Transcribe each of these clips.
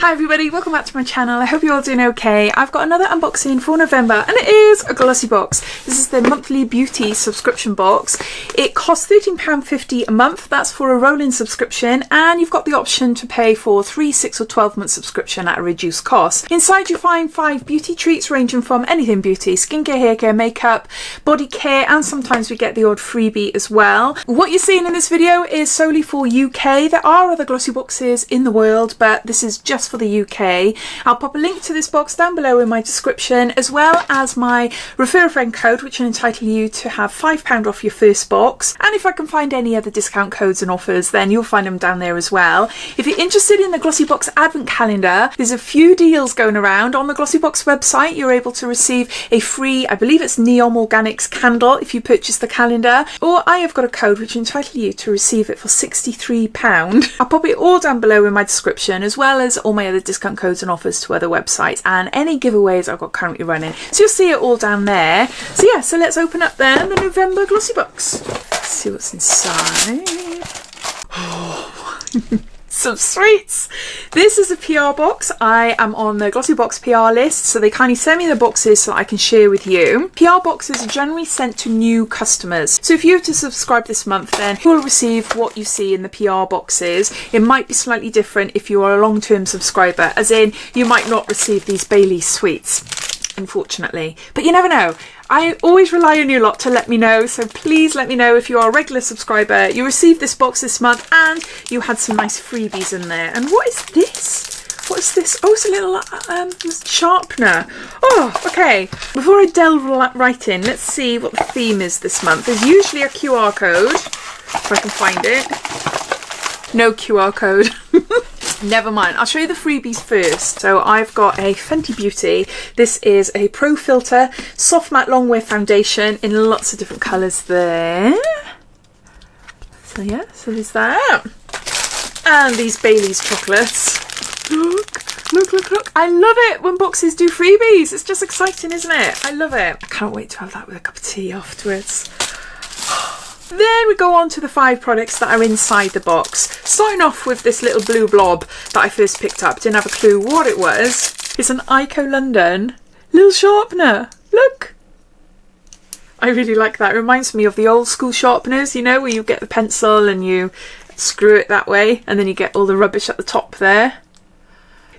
Hi everybody, welcome back to my channel. I hope you're all doing okay. I've got another unboxing for November and it is a Glossybox. This is the monthly beauty subscription box. It costs £13.50 a month. That's for a rolling subscription, and you've got the option to pay for 3, 6 or 12 month subscription at a reduced cost. Inside you find 5 beauty treats ranging from anything beauty, skincare, hair care, makeup, body care, and sometimes we get the odd freebie as well. What you're seeing in this video is solely for UK. There are other glossy boxes in the world, but this is just for the UK. I'll pop a link to this box down below in my description, as well as my refer a friend code, which will entitle you to have £5 off your first box. And if I can find any other discount codes and offers, then you'll find them down there as well. If you're interested in the Glossybox advent calendar, there's a few deals going around. On the Glossybox website, you're able to receive a free, I believe it's Neon Organics candle if you purchase the calendar, or I have got a code which will entitle you to receive it for £63. I'll pop it all down below in my description, as well as all my other discount codes and offers to other websites and any giveaways I've got currently running. So you'll see it all down there. So yeah, so let's open up then the November Glossybox. Let's see what's inside. Oh, some sweets. This is a PR box. I am on the Glossybox PR list, so they kindly send me the boxes so that I can share with you. PR boxes are generally sent to new customers. So if you were to subscribe this month, then you'll receive what you see in the PR boxes. It might be slightly different if you are a long-term subscriber, as in you might not receive these Bailey's sweets, unfortunately. But you never know. I always rely on you lot to let me know, so please let me know if you are a regular subscriber, you received this box this month and you had some nice freebies in there. And what is this? What is this? Oh, it's a little sharpener. Oh, okay. Before I delve right in, let's see what the theme is this month. There's usually a QR code, if I can find it. No QR code. Never mind, I'll show you the freebies first. So I've got a Fenty Beauty. This is a Pro Filter Soft Matte Long Wear Foundation in lots of different colours there. So yeah, so there's that. And these Bailey's chocolates. Look, look, look, look. I love it when boxes do freebies. It's just exciting, isn't it? I love it. I can't wait to have that with a cup of tea afterwards. Then we go on to the 5 products that are inside the box. Starting off with this little blue blob that I first picked up. Didn't have a clue what it was. It's an Ico London little sharpener. Look. I really like that. It reminds me of the old school sharpeners, you know, where you get the pencil and you screw it that way and then you get all the rubbish at the top there.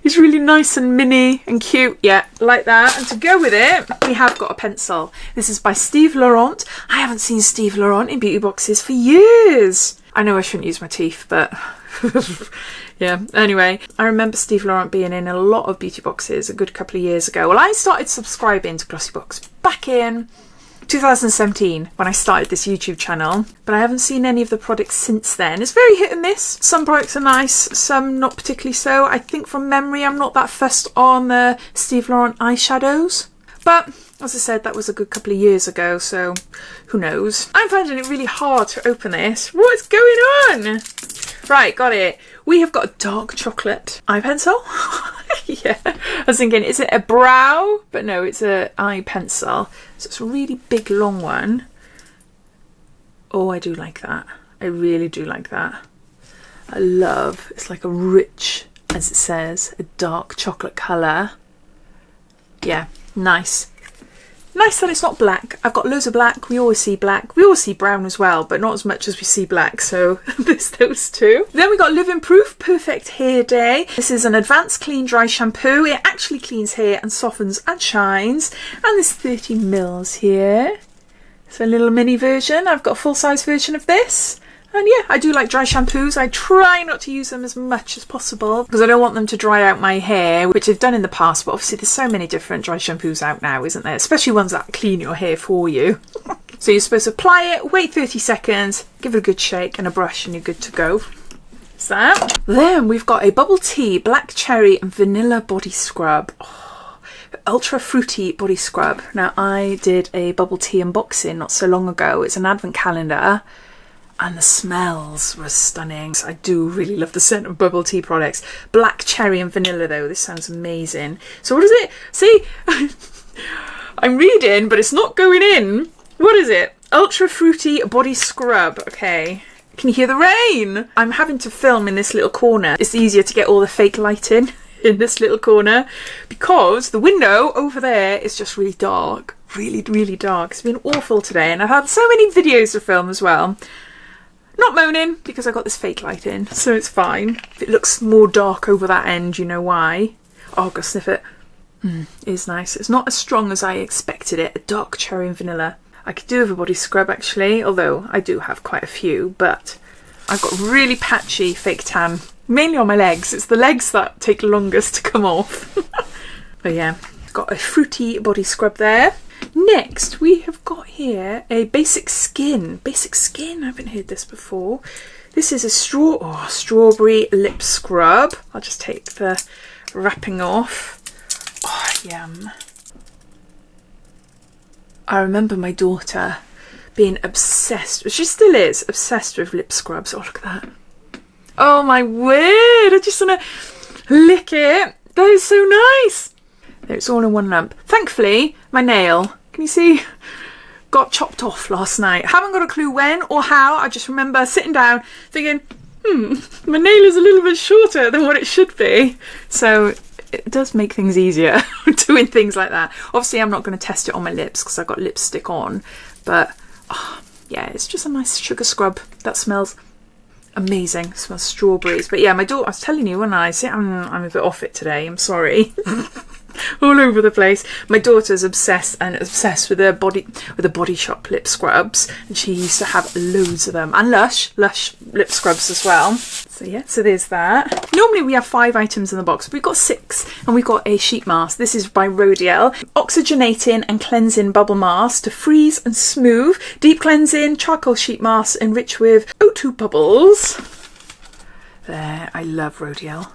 It's really nice and mini and cute, yeah, like that. And to go with it, we have got a pencil. This is by Steve Laurent. I haven't seen Steve Laurent in beauty boxes for years. I know I shouldn't use my teeth, but yeah. Anyway, I remember Steve Laurent being in a lot of beauty boxes a good couple of years ago. Well, I started subscribing to Glossybox back in 2017 when I started this YouTube channel, but I haven't seen any of the products since then. It's very hit and miss. Some products are nice, some not particularly so. I think from memory I'm not that fussed on the Steve Laurent eyeshadows, but as I said, that was a good couple of years ago, so who knows. I'm finding it really hard to open this. What's going on? Right, got it. We have got a dark chocolate eye pencil. Yeah, I was thinking, is it a brow? But no, it's an eye pencil. So it's a really big, long one. Oh, I do like that. I really do like that. I love, it's like a rich, as it says, a dark chocolate colour. Yeah, nice. Nice that it's not black. I've got loads of black. We always see black. We always see brown as well, but not as much as we see black. So there's those two. Then we got Living Proof Perfect Hair Day. This is an advanced clean dry shampoo. It actually cleans hair and softens and shines. And there's 30 mils here. It's a little mini version. I've got a full size version of this. And yeah, I do like dry shampoos. I try not to use them as much as possible because I don't want them to dry out my hair, which I've done in the past. But obviously there's so many different dry shampoos out now, isn't there? Especially ones that clean your hair for you. So you're supposed to apply it, wait 30 seconds, give it a good shake and a brush and you're good to go. That's that. Then we've got a Bubble Tea Black Cherry and Vanilla Body Scrub. Oh, ultra fruity body scrub. Now I did a Bubble Tea unboxing not so long ago. It's an advent calendar. And the smells were stunning. I do really love the scent of bubble tea products. Black cherry and vanilla though, this sounds amazing. So what is it? See, I'm reading, but it's not going in. What is it? Ultra fruity body scrub. Okay. Can you hear the rain? I'm having to film in this little corner. It's easier to get all the fake light in. in this little corner because the window over there is just really dark. Really, really dark. It's been awful today and I've had so many videos to film as well. Not moaning because I got this fake light in, so it's fine. If it looks more dark over that end, you know why. Oh, I'll go sniff it. It is nice. It's not as strong as I expected it. A dark cherry and vanilla. I could do with a body scrub actually, although I do have quite a few, but I've got really patchy fake tan, mainly on my legs. It's the legs that take longest to come off. But yeah, got a fruity body scrub there. Next, we have got here a Basic Skin. Basic Skin, I haven't heard this before. This is a strawberry lip scrub. I'll just take the wrapping off. Oh, yum. I remember my daughter being obsessed, she still is, obsessed with lip scrubs. Oh, look at that. Oh my word, I just want to lick it. That is so nice. There, it's all in one lump. Thankfully, my nail, can you see, got chopped off last night. Haven't got a clue when or how. I just remember sitting down thinking, my nail is a little bit shorter than what it should be. So it does make things easier doing things like that. Obviously, I'm not going to test it on my lips because I've got lipstick on. But yeah, it's just a nice sugar scrub that smells amazing. It smells strawberries. But yeah, my daughter, I was telling you when I say I'm a bit off it today. I'm sorry. All over the place. My daughter's obsessed with the Body Shop lip scrubs, and she used to have loads of them, and Lush lip scrubs as well. So yeah, so there's that. Normally we have 5 items in the box, but we've got 6, and we've got a sheet mask. This is by Rodial. Oxygenating and cleansing bubble mask to freeze and smooth. Deep cleansing charcoal sheet mask enriched with O2 bubbles. There, I love Rodial.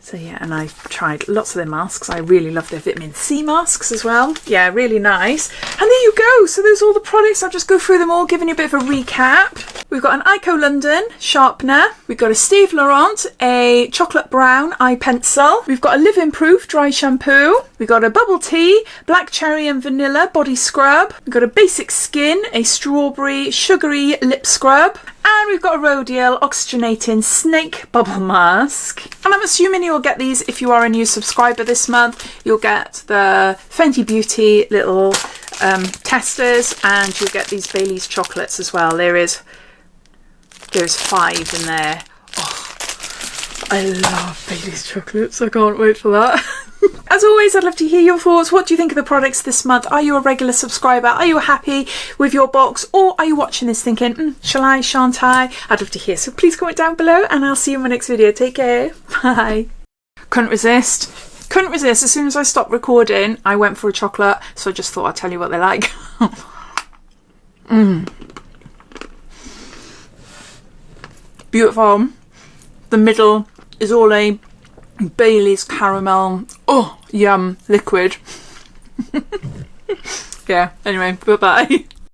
So yeah, and I've tried lots of their masks. I really love their vitamin C masks as well. Yeah, really nice. And there you go. So there's all the products. I'll just go through them all, giving you a bit of a recap. We've got an Ico London sharpener. We've got a Steve Laurent, a chocolate brown eye pencil. We've got a Living Proof dry shampoo. We've got a Bubble Tea, black cherry and vanilla body scrub. We've got a Basic Skin, a strawberry sugary lip scrub. And we've got a Rodial Oxygenating Snake Bubble Mask. And I'm assuming you'll get these if you are a new subscriber this month. You'll get the Fenty Beauty little testers, and you'll get these Bailey's chocolates as well. There's 5 in there. Oh, I love Bailey's chocolates. I can't wait for that. As always, I'd love to hear your thoughts. What do you think of the products this month? Are you a regular subscriber? Are you happy with your box? Or are you watching this thinking, shall I, shan't I? I'd love to hear. So please comment down below and I'll see you in my next video. Take care. Bye. Couldn't resist. Couldn't resist. As soon as I stopped recording, I went for a chocolate. So I just thought I'd tell you what they're like. Beautiful. The middle is all a Bailey's caramel, oh yum, liquid. Yeah, anyway, bye bye.